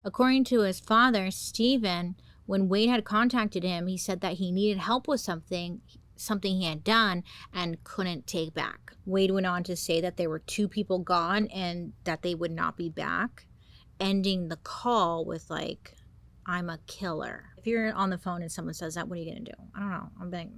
According to his father, Stephen, when Wade had contacted him, he said that he needed help with something he had done and couldn't take back. Wade went on to say that there were 2 people gone and that they would not be back, ending the call with like, "I'm a killer." If you're on the phone and someone says that, what are you gonna do? I don't know. I'm like,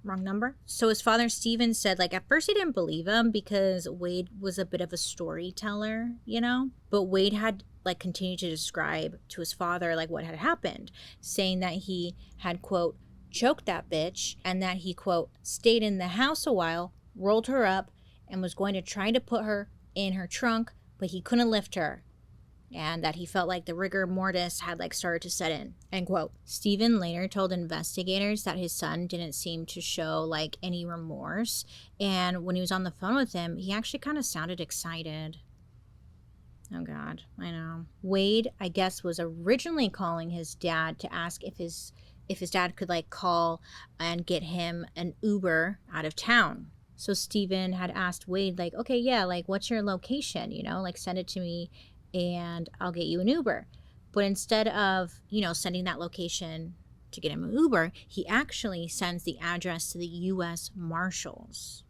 wrong number. So his father, Steven, said like at first he didn't believe him because Wade was a bit of a storyteller, you know? But Wade had like continued to describe to his father like what had happened, saying that he had, quote, choked that bitch, and that he, quote, stayed in the house a while, rolled her up, and was going to try to put her in her trunk, but he couldn't lift her, and that he felt like the rigor mortis had like started to set in, end quote. Stephen later told investigators that his son didn't seem to show like any remorse, and when he was on the phone with him, he actually kind of sounded excited. Oh God, I know. Wade, I guess, was originally calling his dad to ask if his dad could like call and get him an Uber out of town. So Stephen had asked Wade like, okay, yeah, like what's your location? You know, like send it to me and I'll get you an Uber. But instead of, you know, sending that location to get him an Uber, he actually sends the address to the U.S. Marshals.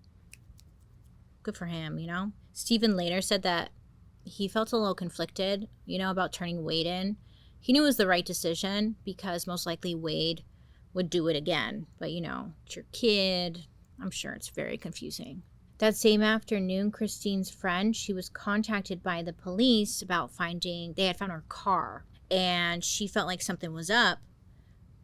Good for him, you know? Stephen later said that he felt a little conflicted, you know, about turning Wade in. He knew it was the right decision because most likely Wade would do it again. But, you know, it's your kid. I'm sure it's very confusing. That same afternoon, Christine's friend, she was contacted by the police about they had found her car. And she felt like something was up.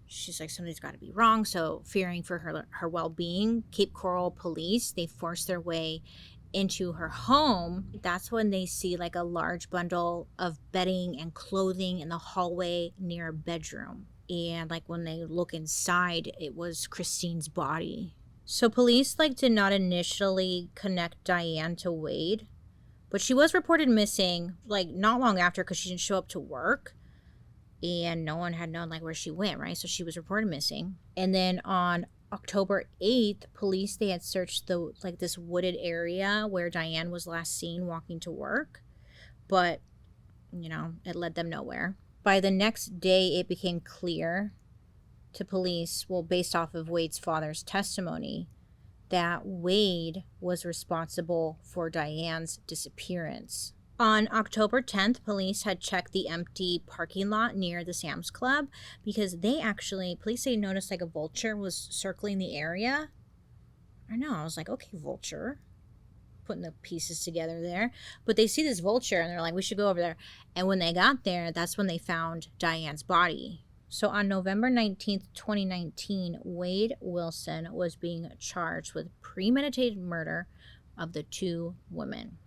She's like, something's got to be wrong. So fearing for her well-being, Cape Coral police, they forced their way into her home. That's when they see like a large bundle of bedding and clothing in the hallway near a bedroom. And like when they look inside, it was Christine's body. So police like did not initially connect Diane to Wade, but she was reported missing like not long after because she didn't show up to work and no one had known like where she went, right? So she was reported missing. And then on October 8th, police, they had searched this wooded area where Diane was last seen walking to work, but, you know, it led them nowhere. By the next day, it became clear to police, well, based off of Wade's father's testimony, that Wade was responsible for Diane's disappearance. On October 10th, police had checked the empty parking lot near the Sam's Club because police noticed like a vulture was circling the area. I know, I was like, okay, vulture. Putting the pieces together there. But they see this vulture and they're like, we should go over there. And when they got there, that's when they found Diane's body. So on November 19th, 2019, Wade Wilson was being charged with premeditated murder of the 2 women.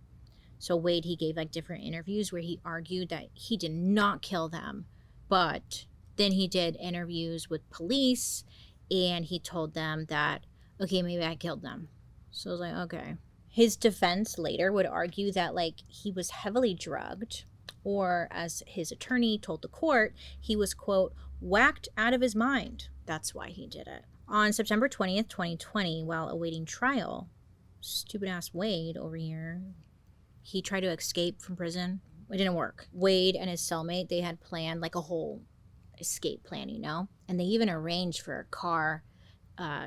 So Wade, he gave like different interviews where he argued that he did not kill them, but then he did interviews with police and he told them that, okay, maybe I killed them. So I was like, okay. His defense later would argue that like he was heavily drugged, or as his attorney told the court, he was, quote, whacked out of his mind. That's why he did it. On September 20th, 2020, while awaiting trial, stupid ass Wade over here, he tried to escape from prison. It didn't work. Wade and his cellmate, they had planned like a whole escape plan, you know? And they even arranged for a car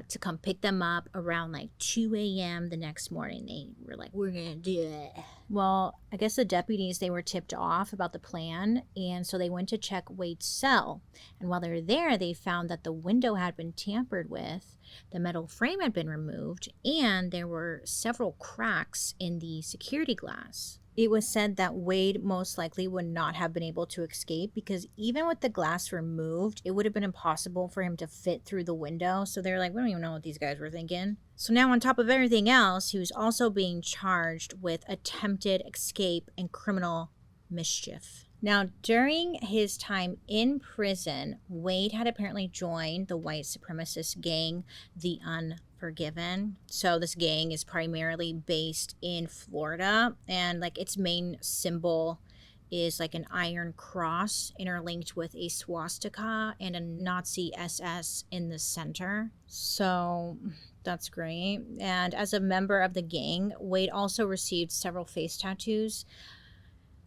to come pick them up around like 2 a.m. the next morning. They were like, we're going to do it. Well, I guess the deputies, they were tipped off about the plan. And so they went to check Wade's cell. And while they were there, they found that the window had been tampered with. The metal frame had been removed, and there were several cracks in the security glass. It was said that Wade most likely would not have been able to escape because even with the glass removed, it would have been impossible for him to fit through the window. So they're like, we don't even know what these guys were thinking. So now on top of everything else, he was also being charged with attempted escape and criminal mischief. Now, during his time in prison, Wade had apparently joined the white supremacist gang, the Unforgiven. So this gang is primarily based in Florida, and like its main symbol is like an iron cross interlinked with a swastika and a Nazi SS in the center. So that's great. And as a member of the gang, Wade also received several face tattoos.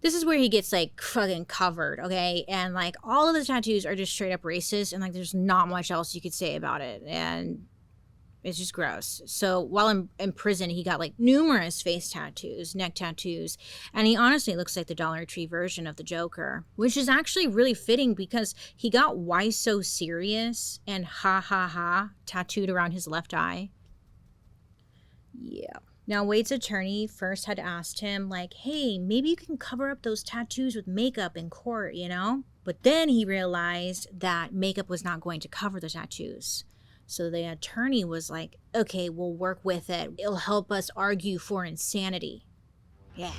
This is where he gets like fucking covered, okay? And like all of the tattoos are just straight up racist, and like there's not much else you could say about it. And it's just gross. So while in prison, he got like numerous face tattoos, neck tattoos, and he honestly looks like the Dollar Tree version of the Joker, which is actually really fitting because he got "Why So Serious" and "Ha Ha Ha" tattooed around his left eye. Yeah. Now, Wade's attorney first had asked him, like, hey, maybe you can cover up those tattoos with makeup in court, you know? But then he realized that makeup was not going to cover the tattoos. So the attorney was like, okay, we'll work with it. It'll help us argue for insanity. Yeah.